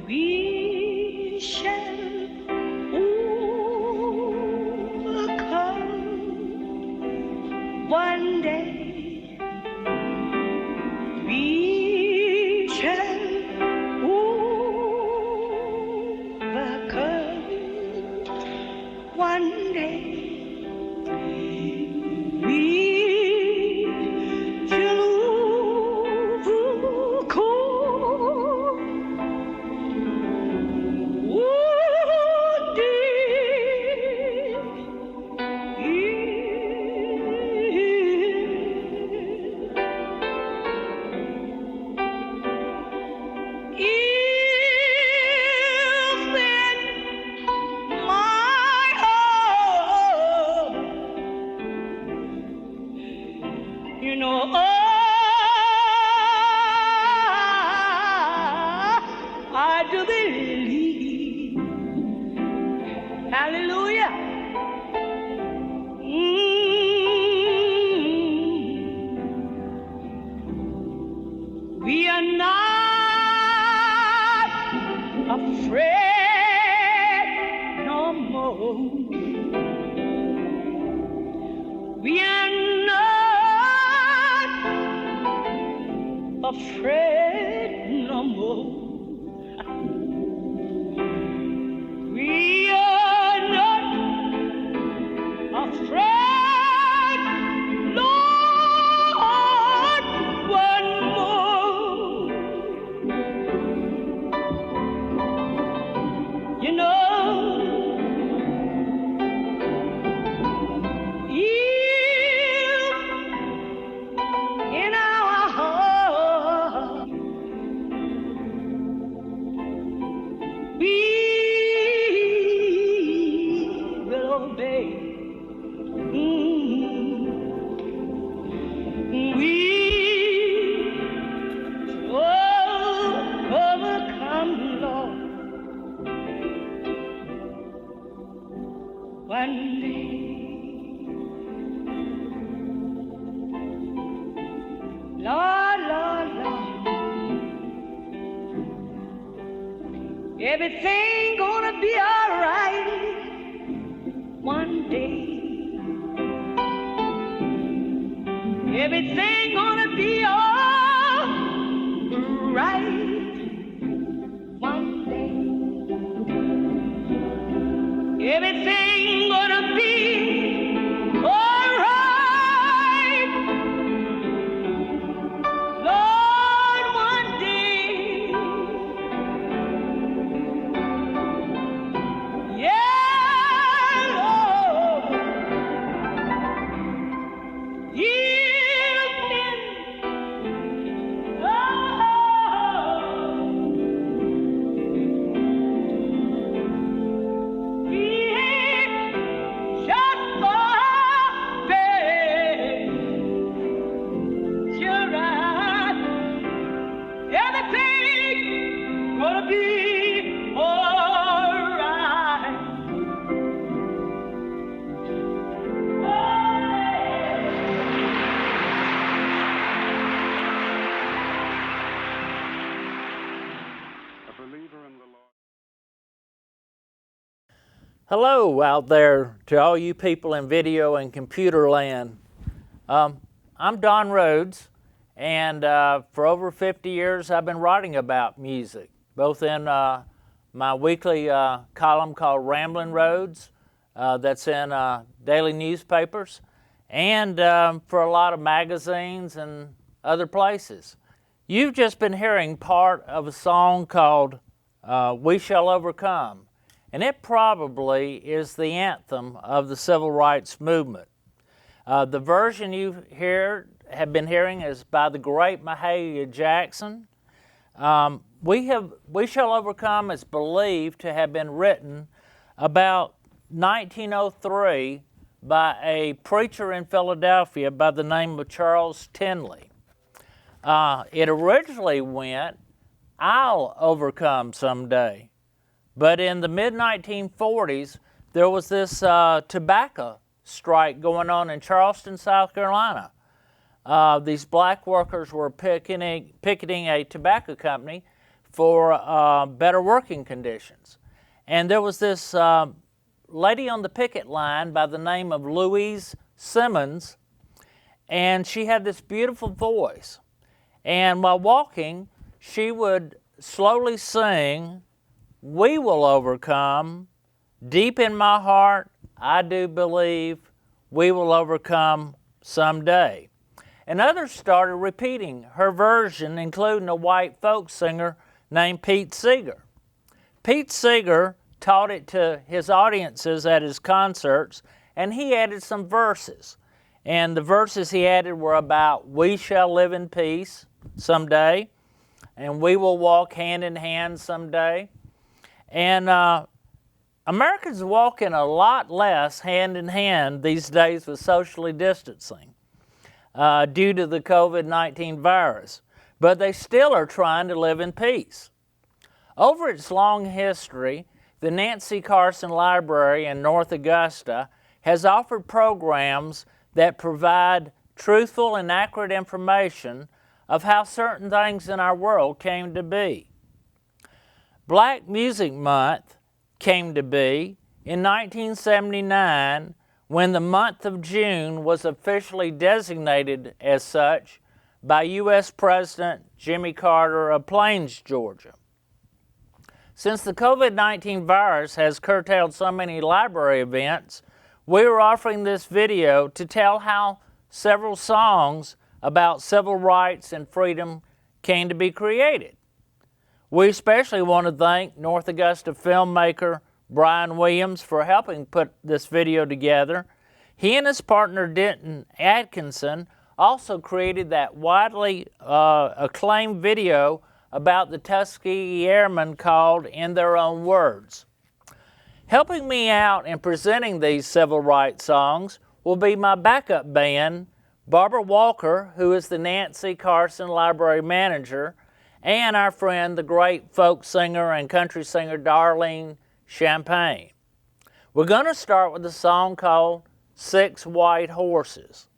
We shall overcome one day. We shall overcome one day. We shall overcome one day. If in my heart, you know, I do believe, hallelujah. We are not afraid no more. We are not afraid no more. We are not afraid, Lord, one more. You know, in our heart we will obey. We overcome, Lord, one day. Lord, Lord, Lord, everything gonna be all right one day. Everything gonna be all right one day. Everything gonna be all right, Lord, one day. Yeah, Lord. Evening, oh, we shall obey. You're right. Everything gonna be all right. Hello out there to all you people in video and computer land. I'm Don Rhodes, and for over 50 years I've been writing about music, both in my weekly column called Ramblin Rhodes, that's in daily newspapers, and for a lot of magazines and other places. You've just been hearing part of a song called We Shall Overcome. And it probably is the anthem of the civil rights movement. The version you have been hearing is by the great Mahalia Jackson. We Shall Overcome is believed to have been written about 1903 by a preacher in Philadelphia by the name of Charles Tinley. It originally went, I'll overcome someday. But in the mid-1940s, there was this tobacco strike going on in Charleston, South Carolina. These black workers were picketing a tobacco company for better working conditions. And there was this lady on the picket line by the name of Louise Simmons, and she had this beautiful voice. And while walking, she would slowly sing, "We will overcome, deep in my heart, I do believe we will overcome someday." And others started repeating her version, including a white folk singer named Pete Seeger. Pete Seeger taught it to his audiences at his concerts, and he added some verses. And the verses he added were about, "We shall live in peace someday," and "We will walk hand in hand someday." And Americans walking a lot less hand in hand these days with socially distancing due to the COVID-19 virus, but they still are trying to live in peace. Over its long history, the Nancy Carson Library in North Augusta has offered programs that provide truthful and accurate information of how certain things in our world came to be. Black Music Month came to be in 1979 when the month of June was officially designated as such by U.S. President Jimmy Carter of Plains, Georgia. Since the COVID-19 virus has curtailed so many library events, we are offering this video to tell how several songs about civil rights and freedom came to be created. We especially want to thank North Augusta filmmaker Brian Williams for helping put this video together. He and his partner Denton Atkinson also created that widely acclaimed video about the Tuskegee Airmen called "In Their Own Words." Helping me out in presenting these civil rights songs will be my backup band, Barbara Walker, who is the Nancy Carson Library manager, and our friend, the great folk singer and country singer Darlene Champagne. We're going to start with a song called "Six White Horses."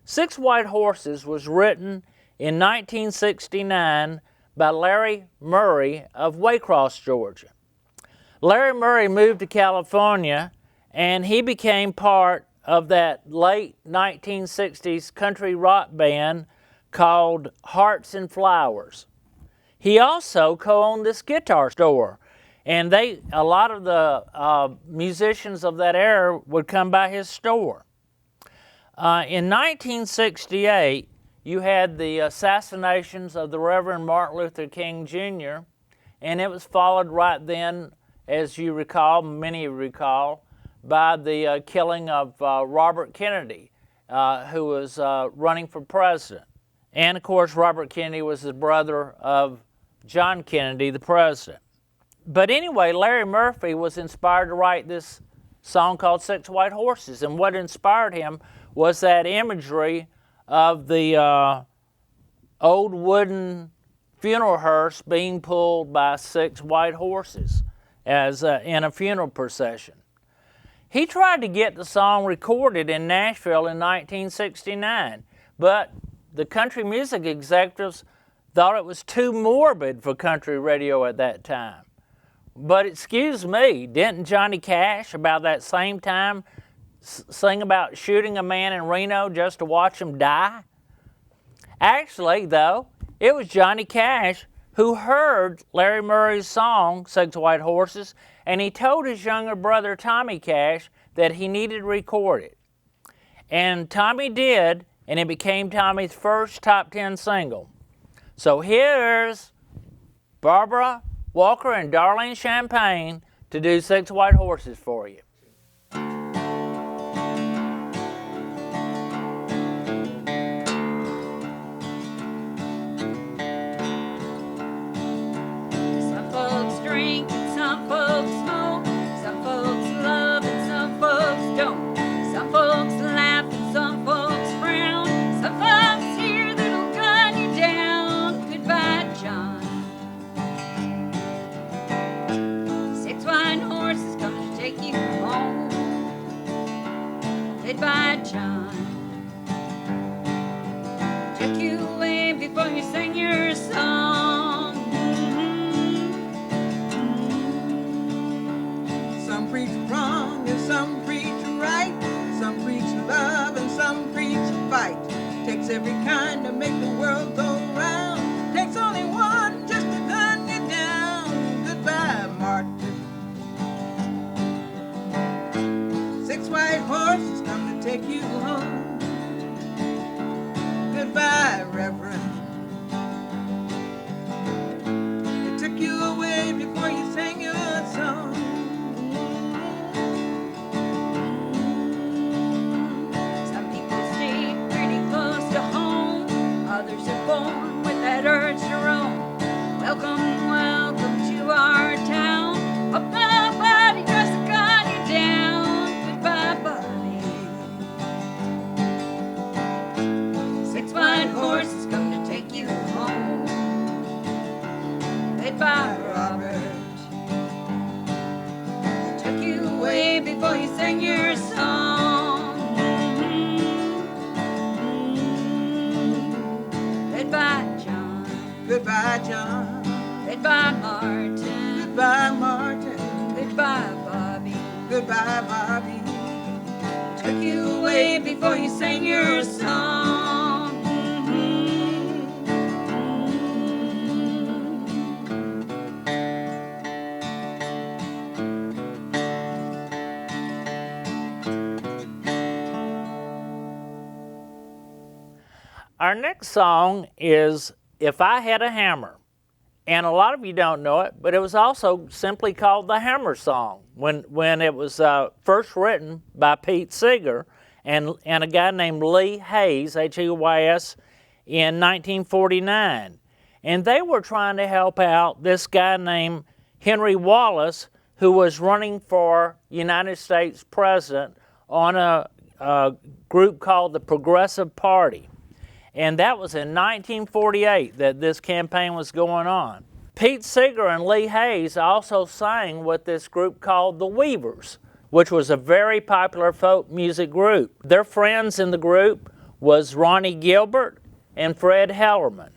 "Six White Horses" was written in 1969 by Larry Murray of Waycross, Georgia. Larry Murray moved to California, and he became part of that late 1960s country rock band called Hearts and Flowers. He also co-owned this guitar store, and a lot of the musicians of that era would come by his store. In 1968, you had the assassinations of the Reverend Martin Luther King Jr., and it was followed right then, as you recall, many of you recall, by the killing of Robert Kennedy, who was running for president. And of course, Robert Kennedy was the brother of John Kennedy, the president. But anyway, Larry Murphy was inspired to write this song called "Six White Horses," and what inspired him was that imagery of the old wooden funeral hearse being pulled by six white horses as in a funeral procession. He tried to get the song recorded in Nashville in 1969, but the country music executives thought it was too morbid for country radio at that time. But excuse me, didn't Johnny Cash about that same time sing about shooting a man in Reno just to watch him die? Actually, though, it was Johnny Cash who heard Larry Murray's song, "Six White Horses," and he told his younger brother, Tommy Cash, that he needed to record it. And Tommy did, and it became Tommy's first top 10 single. So here's Barbara Walker and Darlene Champagne to do "Six White Horses" for you. Some folks drink and some folks smoke. Some folks love and some folks don't. Some folks laugh and some folks frown. Some folks here that'll gun you down. Goodbye, John. Six white horses come to take you home. led by Robert. Took you away before you sang your song. Led by John. Goodbye, John. Led by Martin. Goodbye, Martin. Led by Bobby. Goodbye, Bobby. Took you away before you sang your song. Our next song is If I Had a Hammer. And a lot of you don't know it, but it was also simply called the Hammer Song when it was first written by Pete Seeger and a guy named Lee Hayes, H-E-Y-S, in 1949. And they were trying to help out this guy named Henry Wallace, who was running for United States President on a group called the Progressive Party. And that was in 1948 that this campaign was going on. Pete Seeger and Lee Hayes also sang with this group called the Weavers, which was a very popular folk music group. Their friends in the group was Ronnie Gilbert and Fred Hellerman.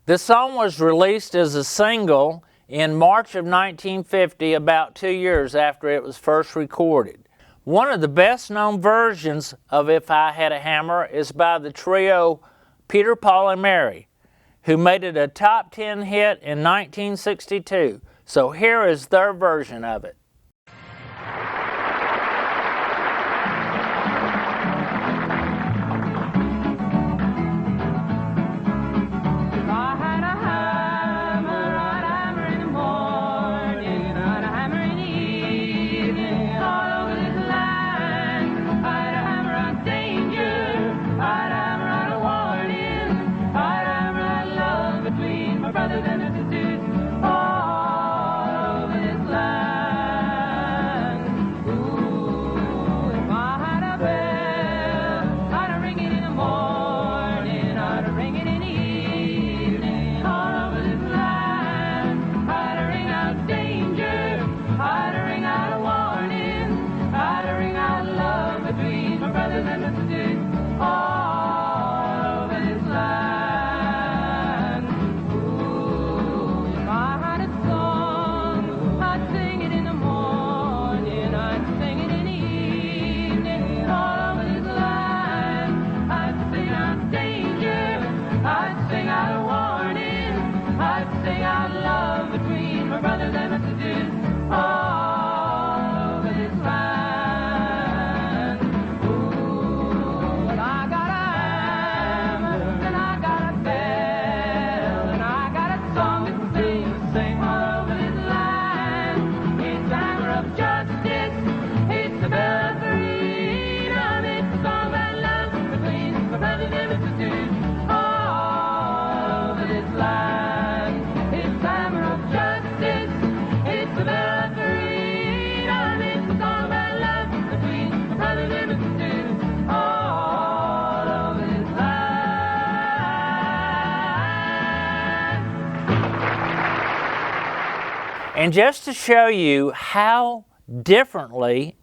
The song was released as a single in March of 1950, about 2 years after it was first recorded. One of the best known versions of If I Had a Hammer is by the trio Peter, Paul, and Mary, who made it a top 10 hit in 1962. So here is their version of it. And just to show you how differently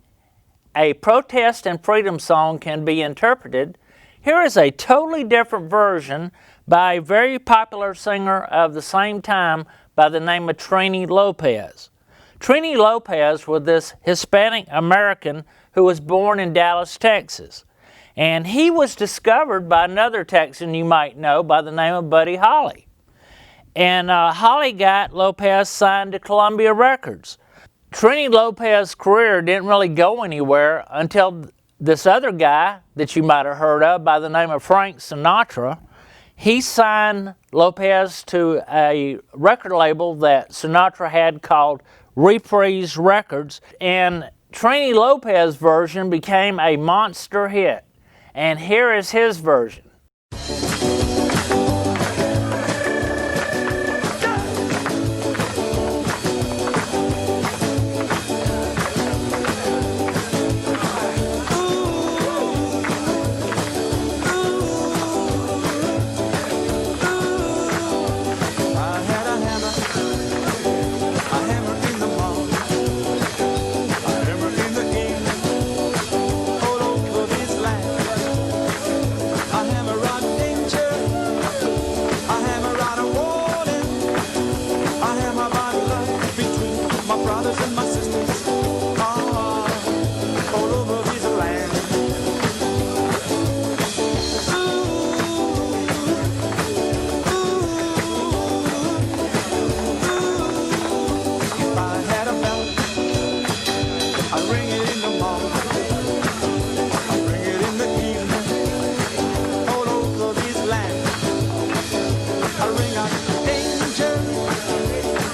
a protest and freedom song can be interpreted, here is a totally different version by a very popular singer of the same time by the name of Trini Lopez. Trini Lopez was this Hispanic American who was born in Dallas, Texas. And he was discovered by another Texan you might know by the name of Buddy Holly. And Holly got Lopez signed to Columbia Records. Trini Lopez's career didn't really go anywhere until this other guy that you might have heard of by the name of Frank Sinatra. He signed Lopez to a record label that Sinatra had called Reprise Records, and Trini Lopez's version became a monster hit. And here is his version.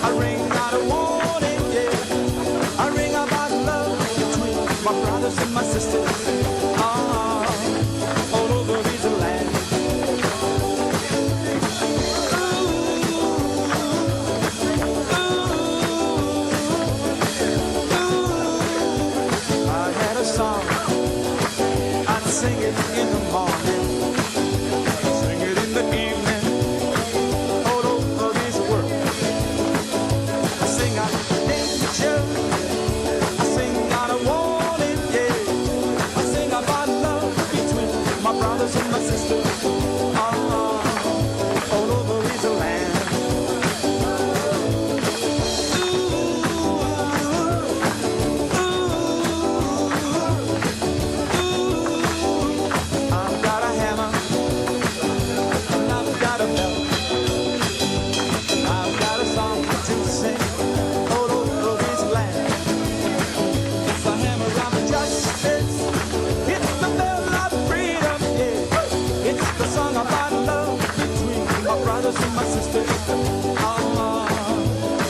I ring out a warning, yeah. I ring about love between my brothers and my sisters. All over this land. I had a song, I'd sing it in the morning, sing it in the evening, all over this world. I sing out danger, I sing out a warning, yeah. I sing about love between my brothers and my sisters, all over this land. I've got a hammer, and I've got a bell. I've got a song to sing all over this land. It's the hammer of justice, it's the bell of freedom, yeah. It's the song about love between my brothers and my sisters.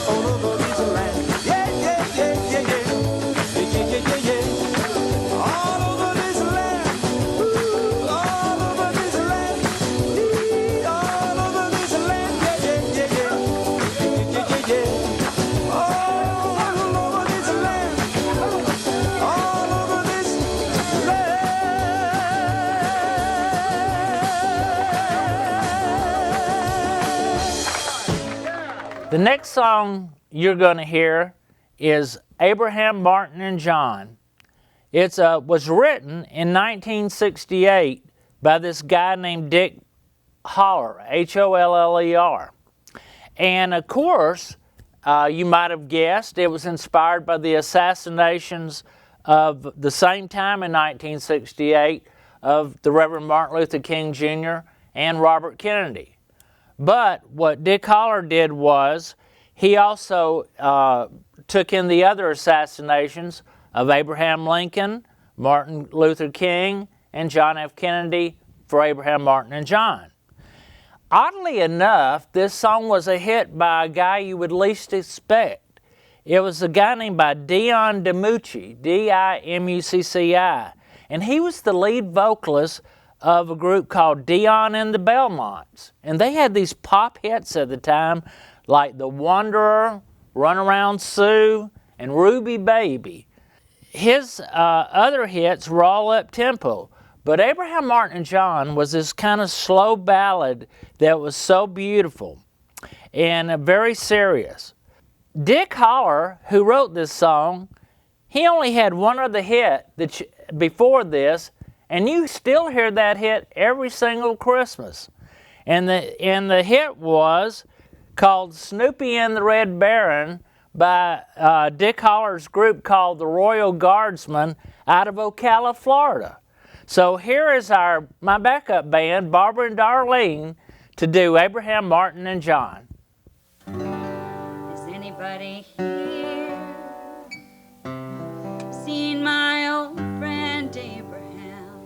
All over this land. Yeah, yeah, yeah, yeah, yeah. Yeah, yeah, yeah, yeah, yeah. All over this land. Ooh, all over this land. All over this land. Yeah, yeah, yeah, yeah. Yeah, yeah, yeah, yeah. All over this land. All over this land. The next song you're going to hear is Abraham, Martin, and John. It was written in 1968 by this guy named Dick Holler, H-O-L-L-E-R. And of course, you might have guessed, it was inspired by the assassinations of the same time in 1968 of the Reverend Martin Luther King Jr. and Robert Kennedy. But what Dick Holler did was he also took in the other assassinations of Abraham Lincoln, Martin Luther King, and John F. Kennedy for Abraham, Martin, and John. Oddly enough, this song was a hit by a guy you would least expect. It was a guy named by Dion DiMucci, D-I-M-U-C-C-I, and he was the lead vocalist of a group called Dion and the Belmonts. And they had these pop hits at the time like The Wanderer, Run Around Sue, and Ruby Baby. His other hits were all up-tempo, but Abraham, Martin, and John was this kind of slow ballad that was so beautiful and very serious. Dick Holler, who wrote this song, he only had one other hit before this, and you still hear that hit every single Christmas. And the hit was called Snoopy and the Red Baron by Dick Holler's group called the Royal Guardsmen out of Ocala, Florida. So here is my backup band, Barbara and Darlene, to do Abraham, Martin, and John. Is anybody here seen my old friend Abraham?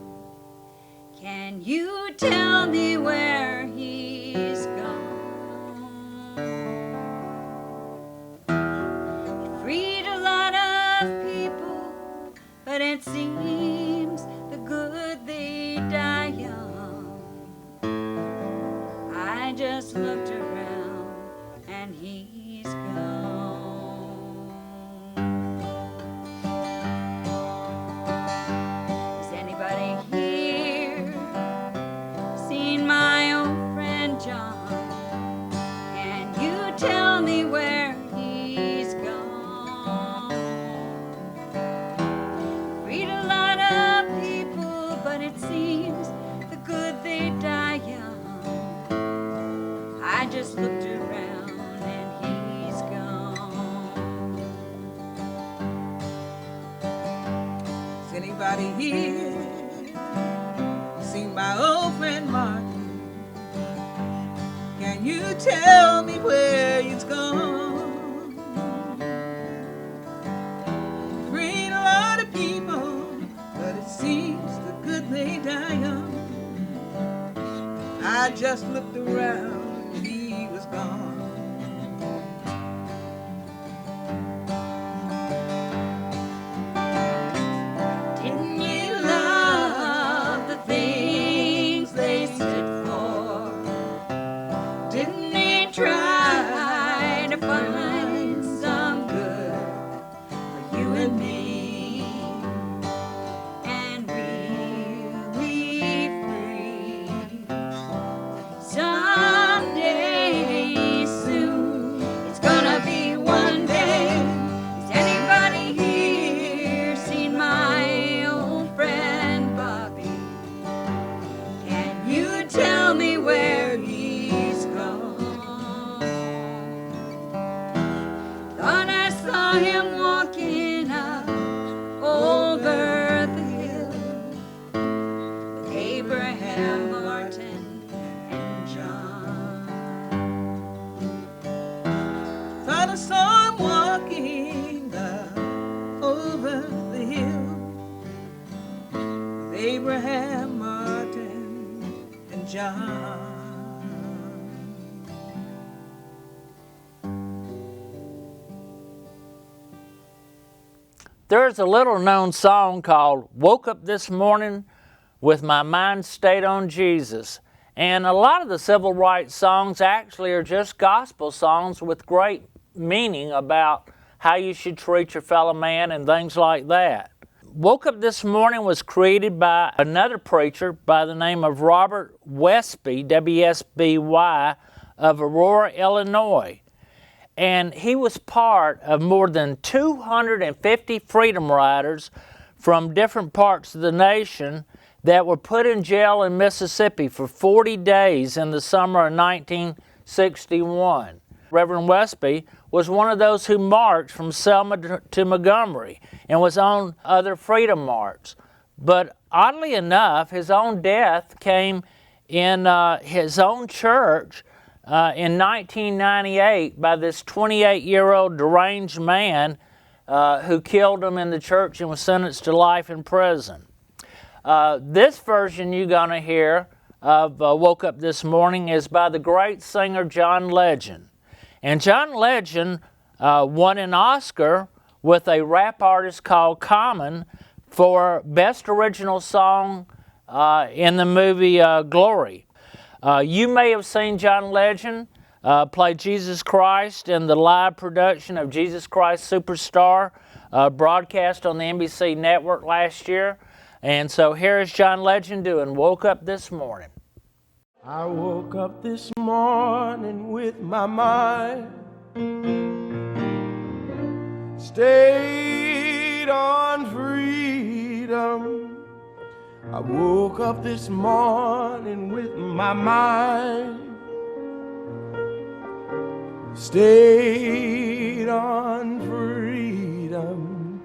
Can you tell me where he's gone? He freed a lot of people, but it seems the good they die young. I just looked around and he's gone. Is anybody here seen my old friend John? Can you tell me where he's gone? Read a lot of people, but it seems the good they die young. I just looked around and he's gone. Is anybody here seen my old friend Martin? Can you tell me where he's gone? Freed a lot of people, but it seems the good they die young. I just looked around and he was gone. find some good for you and me. And really free. Someday soon, it's gonna be one day. Has anybody here seen my old friend Bobby? Can you tell me where he's gone? Thought I saw him walking up over the hill with Abraham, Martin, and John. Thought I saw him walking up over the hill with Abraham, Martin, and John. There's a little known song called Woke Up This Morning with My Mind Stayed on Jesus. And a lot of the civil rights songs actually are just gospel songs with great meaning about how you should treat your fellow man and things like that. Woke Up This Morning was created by another preacher by the name of Robert Wesby, W-S-B-Y, of Aurora, Illinois. And he was part of more than 250 freedom riders from different parts of the nation that were put in jail in Mississippi for 40 days in the summer of 1961. Reverend Wesby was one of those who marched from Selma to Montgomery and was on other freedom marches. But oddly enough, his own death came in his own church in 1998 by this 28-year-old deranged man who killed him in the church and was sentenced to life in prison. This version you're going to hear of Woke Up This Morning is by the great singer John Legend. And John Legend won an Oscar with a rap artist called Common for Best Original Song in the movie Glory. You may have seen John Legend play Jesus Christ in the live production of Jesus Christ Superstar broadcast on the NBC network last year. And so here is John Legend doing Woke Up This Morning. I woke up this morning with my mind stayed on freedom. I woke up this morning with my mind stayed on freedom.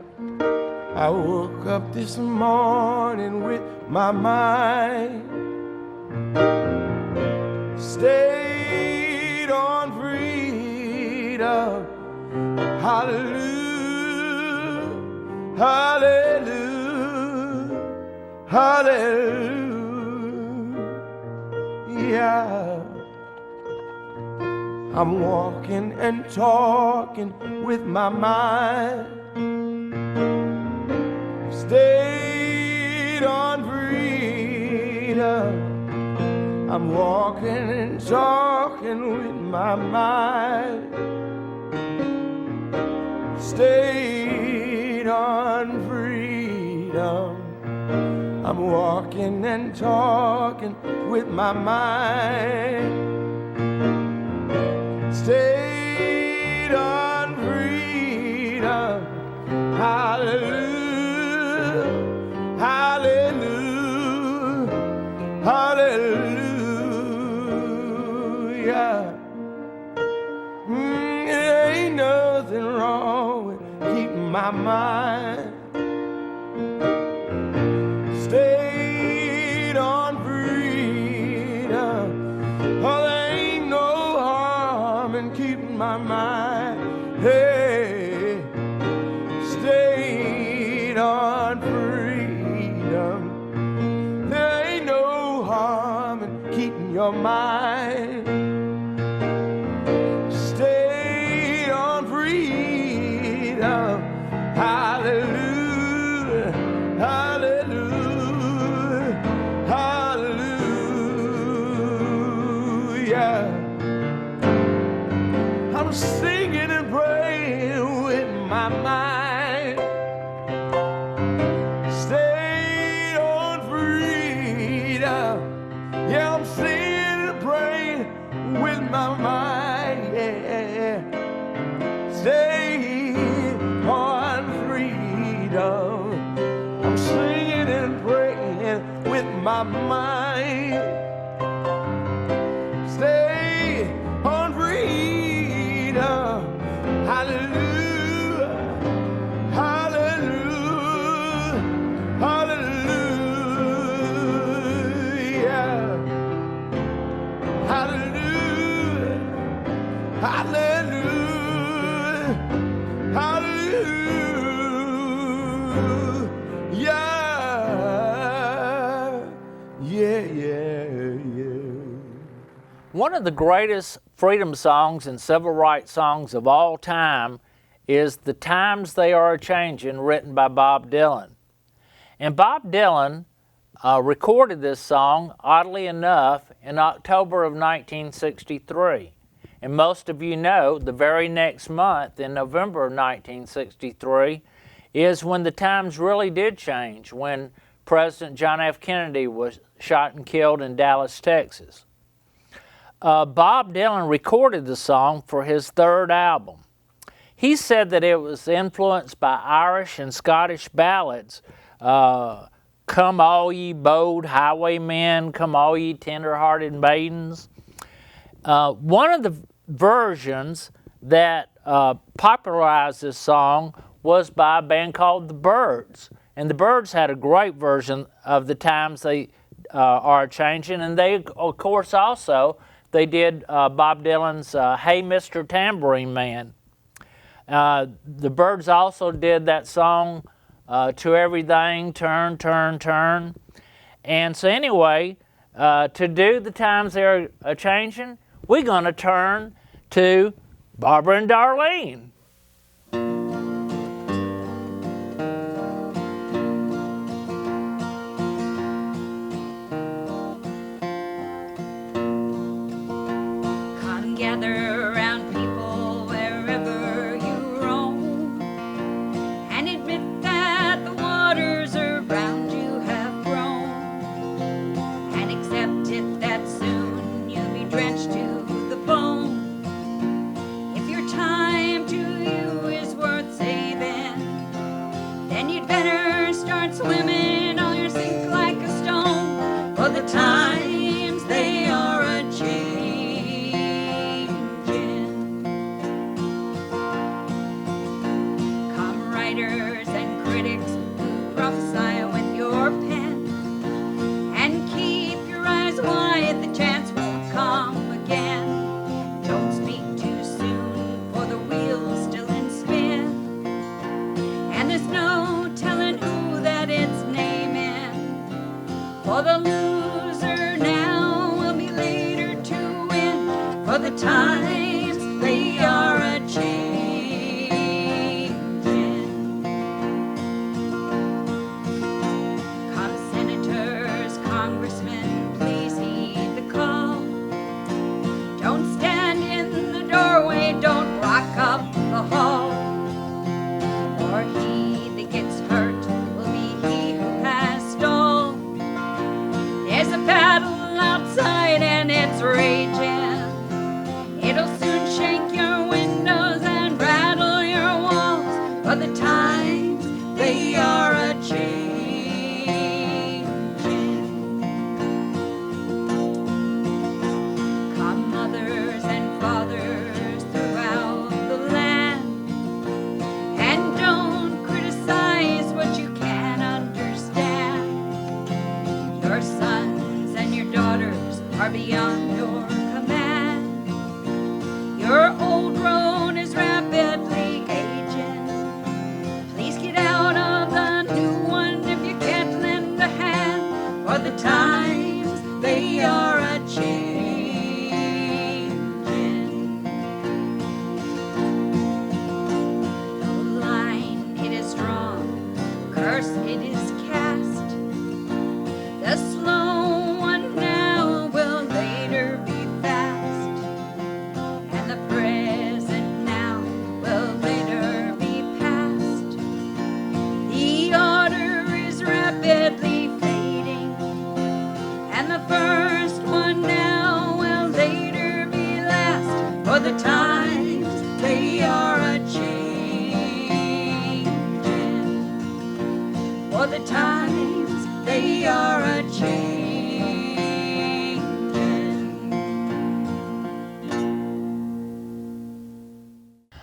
I woke up this morning with my mind stayed on freedom. Hallelujah, hallelujah, hallelujah. I'm walking and talking with my mind stayed on freedom. I'm walking and talking with my mind stayed on freedom. I'm walking and talking with my mind stayed on freedom. Hallelujah, hallelujah, hallelujah. There ain't nothing wrong with keeping my mind stayed on freedom. Oh, there ain't no harm in keeping my mind, hey, stayed on freedom. There ain't no harm in keeping your mind stayed on freedom. Hallelujah, hallelujah, hallelujah. I'm singing singing and praying with my mind. Stay on freedom. Yeah, I'm singing and praying with my mind. Yeah. Stay on freedom. I'm singing and praying with my mind. Stay on freedom. Hallelujah. Hallelujah. Hallelujah. Hallelujah. Hallelujah. Hallelujah. Yeah, yeah, yeah. One of the greatest freedom songs and civil rights songs of all time is The Times They Are A-Changin', written by Bob Dylan. And Bob Dylan recorded this song, oddly enough, in October of 1963. And most of you know the very next month, in November of 1963, is when the times really did change, when President John F. Kennedy was shot and killed in Dallas, Texas. Bob Dylan recorded the song for his third album. He said that it was influenced by Irish and Scottish ballads. Come all ye bold highwaymen, come all ye tender-hearted maidens. One of the versions that popularized this song was by a band called the Byrds. And the Byrds had a great version of The Times They Are A-Changin', and they, of course, also, they did Bob Dylan's Hey Mr. Tambourine Man. The Byrds also did that song, To Everything, Turn, Turn, Turn. And so anyway, to do The Times They're A-Changin', we're going to turn to Barbara and Darlene. Come gather around, people, wherever you roam, and admit that the waters around you have grown, and accept it that soon you'll be drenched to the bone. If your time to you is worth saving, then you'd better start swimming or you'll sink like a stone, for the times they are a-changin'. Come writers and critics who prophesy with your pen, and keep your eyes wide, the chance won't come again. Don't speak too soon, for the wheel's still in spin, and there's no telling who that it's naming, for the loser now will be later to win, for the times they are a-changin'. Come senators, congressmen, please heed the call. Don't stand in the doorway, don't block up the hall, for he that gets hurt will be he who has stalled. There's a battle outside and it's raging. It'll soon shake your windows and rattle your walls, for the times they are a-changin'. Come mothers and fathers throughout the land, and don't criticize what you can't understand. Your sons and your daughters are beyond your command. Your old road is rapidly aging. Please get out of the new one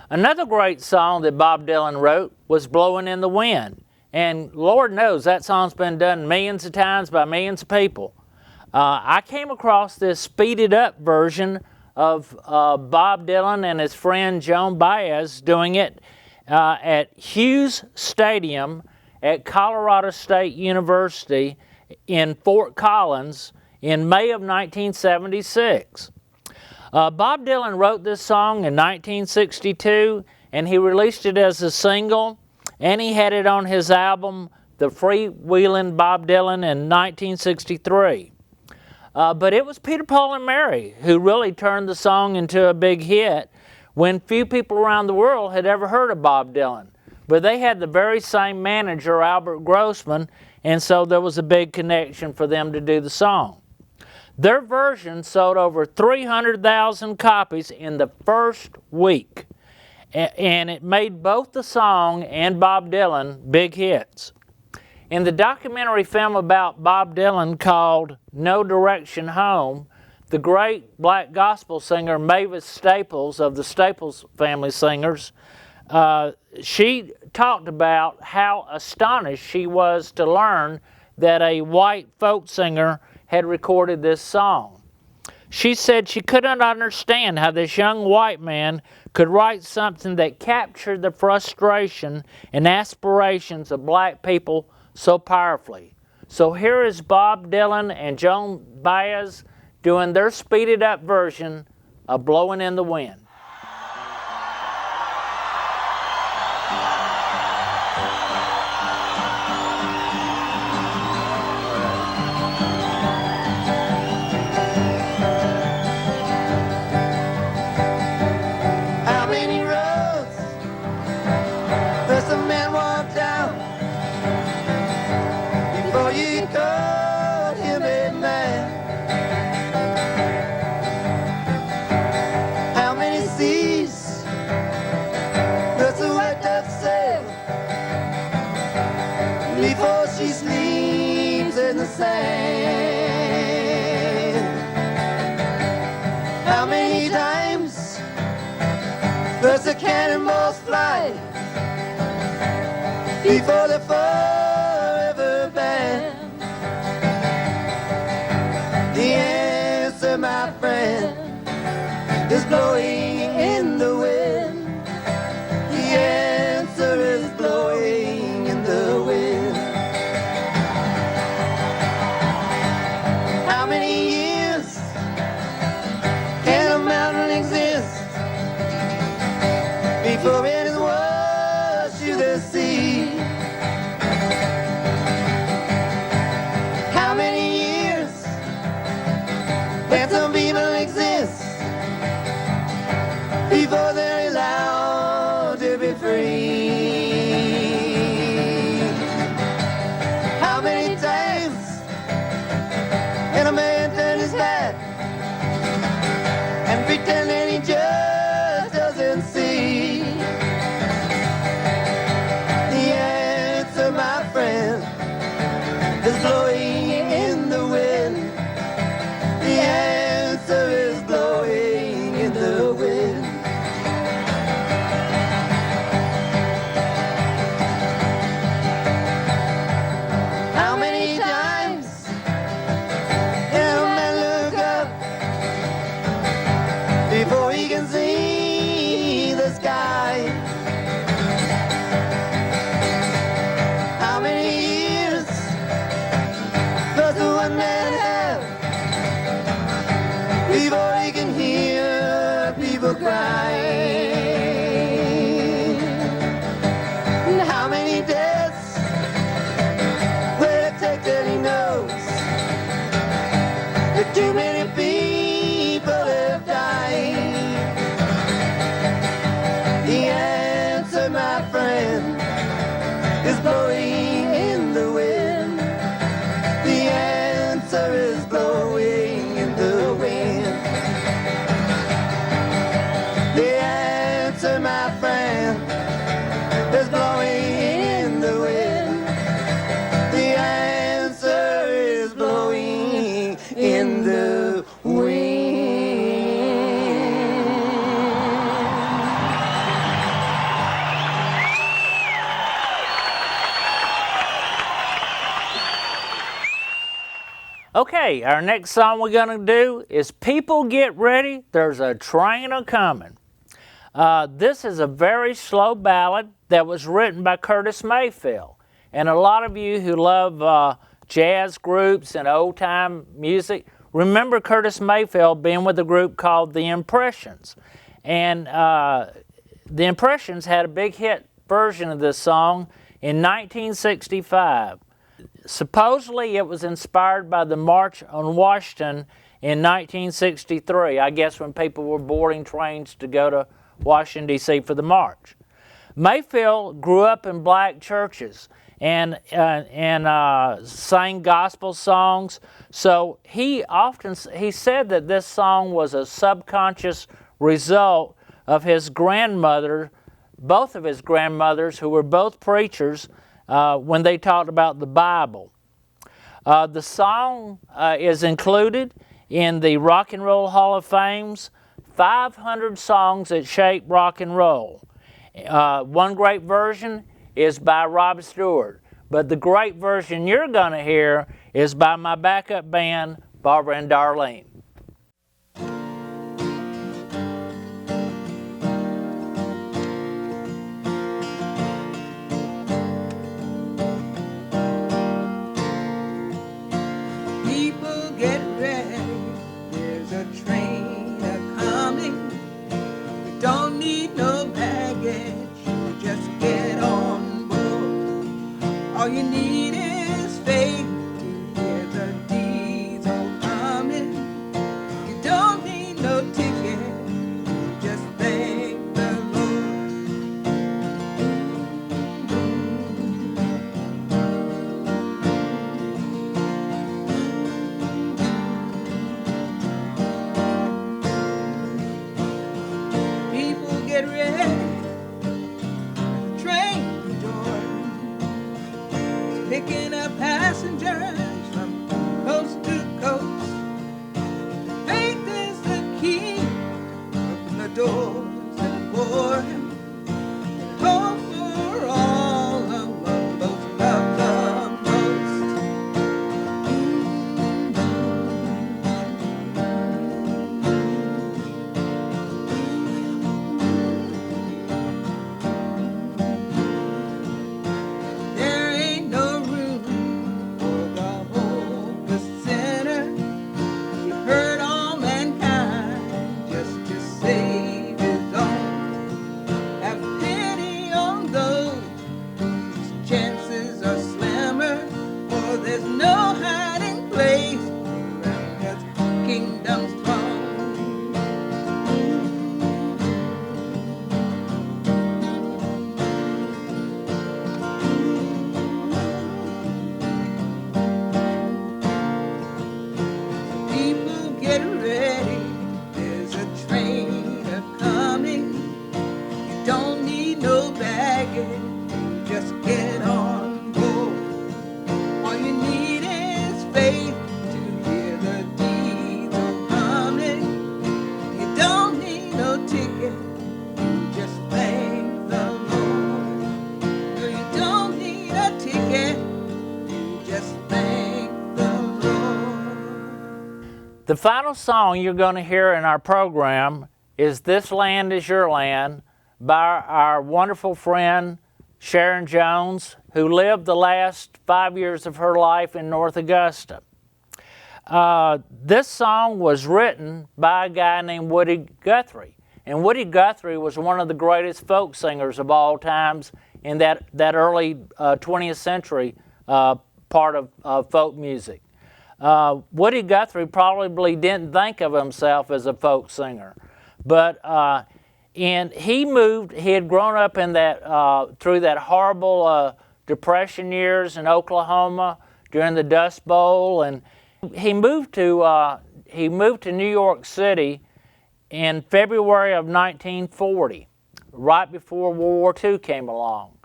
Another great song that Bob Dylan wrote was Blowin' in the Wind. And Lord knows that song's been done millions of times by millions of people. I came across this speeded up version of Bob Dylan and his friend Joan Baez doing it at Hughes Stadium at Colorado State University in Fort Collins in May of 1976. Bob Dylan wrote this song in 1962, and he released it as a single, and he had it on his album, The Freewheelin' Bob Dylan, in 1963. But it was Peter, Paul, and Mary who really turned the song into a big hit when few people around the world had ever heard of Bob Dylan. But they had the very same manager, Albert Grossman, and so there was a big connection for them to do the song. Their version sold over 300,000 copies in the first week, and it made both the song and Bob Dylan big hits. In the documentary film about Bob Dylan called No Direction Home, the great black gospel singer Mavis Staples of the Staples Family Singers, she talked about how astonished she was to learn that a white folk singer had recorded this song. She said she couldn't understand how this young white man could write something that captured the frustration and aspirations of black people so powerfully. So here is Bob Dylan and Joan Baez doing their speeded up version of Blowin' in the Wind. How many roads does a man walk down before you call him a man? How many seas does a white dove sail before she sleeps in the sand? How many times does the cannonballs fly before the forever band? The answer, my friend, is blowing in the wind. The answer is blowing in the wind. How many years can a mountain exist before it is washed to the sea? How many years can some people exist before they're allowed to be free? How many times can a man turn his back and pretend that he just doesn't see? The answer, my friend, is blowing in the wind. The answer is blowing in the wind. How many times can a man look up before he can see the sky? How many years does one man have before he can hear people cry? And how many deaths will it take till he knows that too many people have died? The answer, my friend, is blowing in the wind. The answer is blowing in the wind. The answer, my friend, is blowing in the wind. The answer is blowing in the wind. Okay, our next song we're going to do is People Get Ready, There's a Train A-Comin'. This is a very slow ballad that was written by Curtis Mayfield. And a lot of you who love jazz groups and old-time music remember Curtis Mayfield being with a group called The Impressions. And The Impressions had a big hit version of this song in 1965. Supposedly it was inspired by the March on Washington in 1963, I guess when people were boarding trains to go to Washington, D.C. for the march. Mayfield grew up in black churches and sang gospel songs, so he said that this song was a subconscious result of his grandmother, both of his grandmothers, who were both preachers, when they talked about the Bible. The song is included in the Rock and Roll Hall of Fame's 500 songs that shaped rock and roll. One great version is by Rob Stewart, but the great version you're going to hear is by my backup band, Barbara and Darlene. All you need is faith to hear the diesel coming. You don't need no ticket, just thank the Lord. People get ready, train to Jordan, picking up passengers from coast to coast. Faith is the key, open the doors and pour him, and hope for all of what those love the most. There ain't no room for the hopeless sinner. He hurt all mankind just to save his own. Have pity on those whose chances are slimmer, for there's no hiding place around God's kingdom's throne. People get ready, there's a train a-coming. You don't need no baggage, you just get on board. All you need is faith to hear the diesel coming. You don't need no ticket, you just thank the Lord. No, you don't need a ticket, you just thank the Lord. The final song you're going to hear in our program is This Land Is Your Land by our wonderful friend Sharon Jones, who lived the last 5 years of her life in North Augusta. This song was written by a guy named Woody Guthrie. And Woody Guthrie was one of the greatest folk singers of all times in that early 20th century part of folk music. Woody Guthrie probably didn't think of himself as a folk singer, but and he had grown up in that through that horrible Depression years in Oklahoma during the Dust Bowl, and he moved to New York City in February of 1940, right before World War II came along,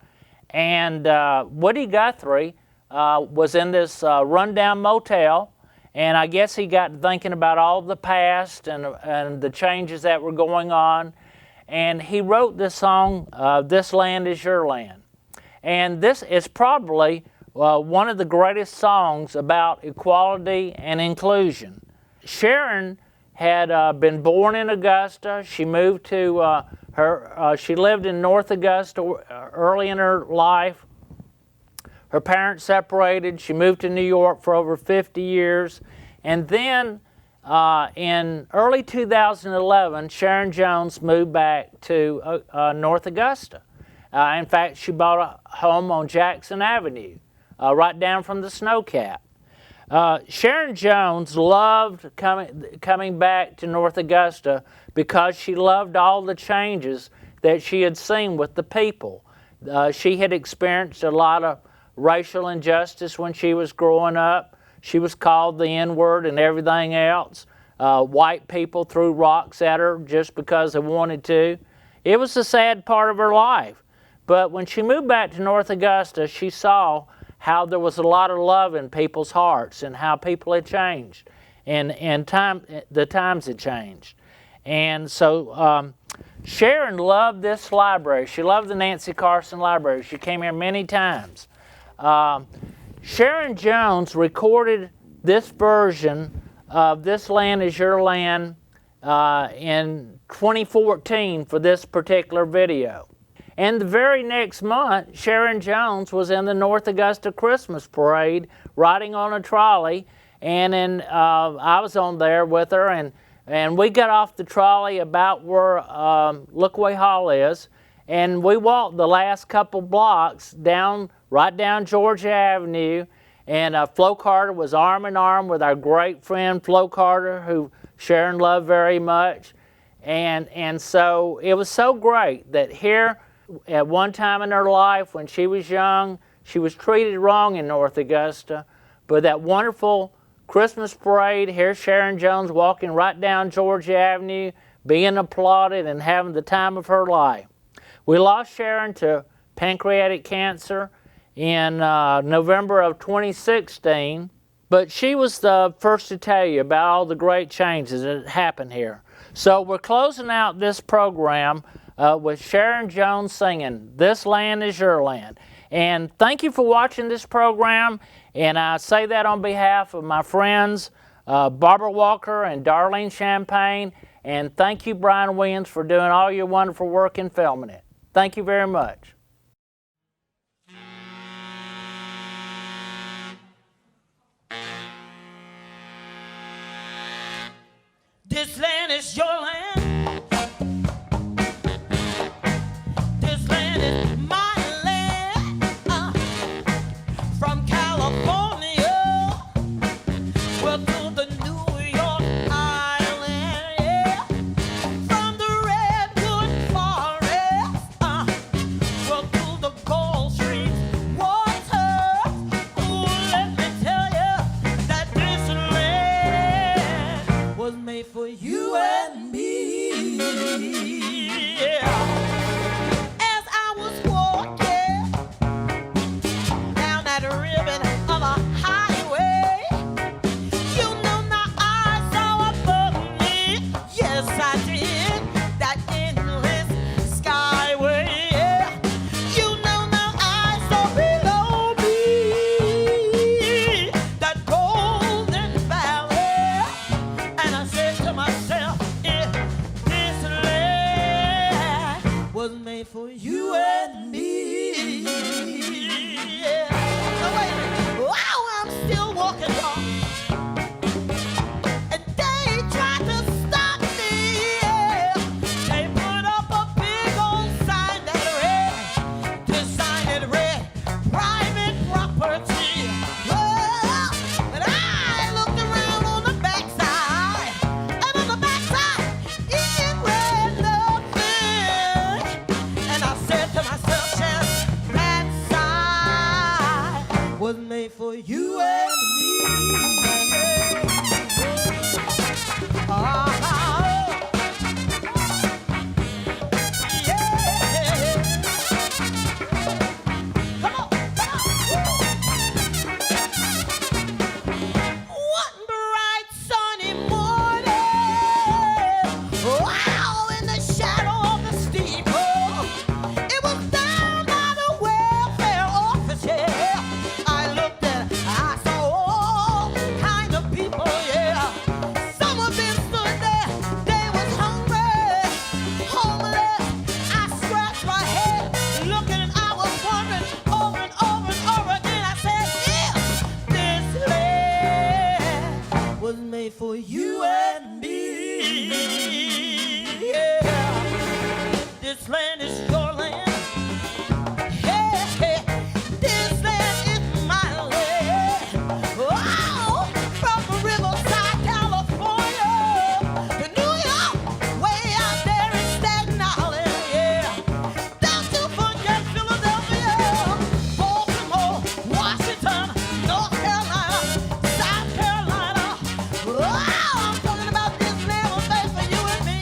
and Woody Guthrie was in this rundown motel, and I guess he got thinking about all the past and the changes that were going on, and he wrote this song, This Land Is Your Land. And this is probably one of the greatest songs about equality and inclusion. Sharon had been born in Augusta. She moved to she lived in North Augusta early in her life. Her parents separated. She moved to New York for over 50 years. And then in early 2011, Sharon Jones moved back to North Augusta. In fact, she bought a home on Jackson Avenue, right down from the snowcap. Sharon Jones loved coming back to North Augusta because she loved all the changes that she had seen with the people. She had experienced a lot of racial injustice when she was growing up. She was called the N-word and everything else. White people threw rocks at her just because they wanted to. It was a sad part of her life. But when she moved back to North Augusta, she saw how there was a lot of love in people's hearts and how people had changed and the times had changed. And so Sharon loved this library. She loved the Nancy Carson Library. She came here many times. Sharon Jones recorded this version of This Land Is Your Land in 2014 for this particular video. And the very next month, Sharon Jones was in the North Augusta Christmas Parade riding on a trolley, and I was on there with her, and we got off the trolley about where Lookaway Hall is, and we walked the last couple blocks right down Georgia Avenue, and Flo Carter was arm in arm with our great friend Flo Carter, who Sharon loved very much. And so it was so great that here, at one time in her life when she was young, she was treated wrong in North Augusta, but that wonderful Christmas parade, here's Sharon Jones walking right down Georgia Avenue, being applauded and having the time of her life. We lost Sharon to pancreatic cancer in November of 2016, but she was the first to tell you about all the great changes that happened here. So we're closing out this program with Sharon Jones singing This Land Is Your Land. And thank you for watching this program, and I say that on behalf of my friends Barbara Walker and Darlene Champagne, and thank you, Brian Williams, for doing all your wonderful work in filming it. Thank you very much. This land is your land. This land is my land. From California, well, to the New York Island, yeah. From the Redwood Forest, well, to the Gulf Stream water. Ooh, let me tell you that this land was made for you and me. Yeah. As I was walking down that ribbon of a highway, you know now I saw above me, yes I did, that endless skyway. Yeah. You know now I saw below me that golden valley, and I said to myself, if this land was made for you and me. Yeah. So wait a minute. Wow, I'm still walking on. And they tried to stop me. Yeah. They put up a big old sign that read, private property. Well, but I looked around on the backside, and on the backside, it read nothing. And I said to myself, Sharon, that side was made for you and me. Yeah. Come on, come on. One bright sunny morning, wow, in the shadow of the steeple, it was down by the welfare office, yeah. I made for you and me. Yeah. This land is your land. Hey, hey. This land is my land. Oh, from Riverside, California to New York, way out there in Staten Island. Yeah. Don't you forget Philadelphia, Baltimore, Washington, North Carolina, South Carolina. Oh, I'm talking about this land was made for you and me.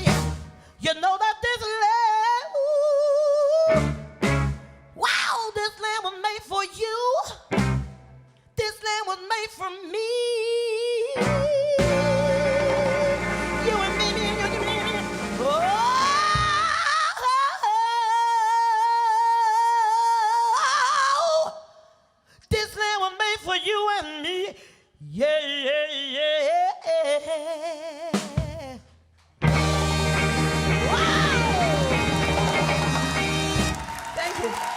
You know that this land, ooh, wow, this land was made for you. This land was made for me. You and me, me and you and me. Oh, this land was made for you and me. Yeah, yeah, yeah. Wow. Thank you.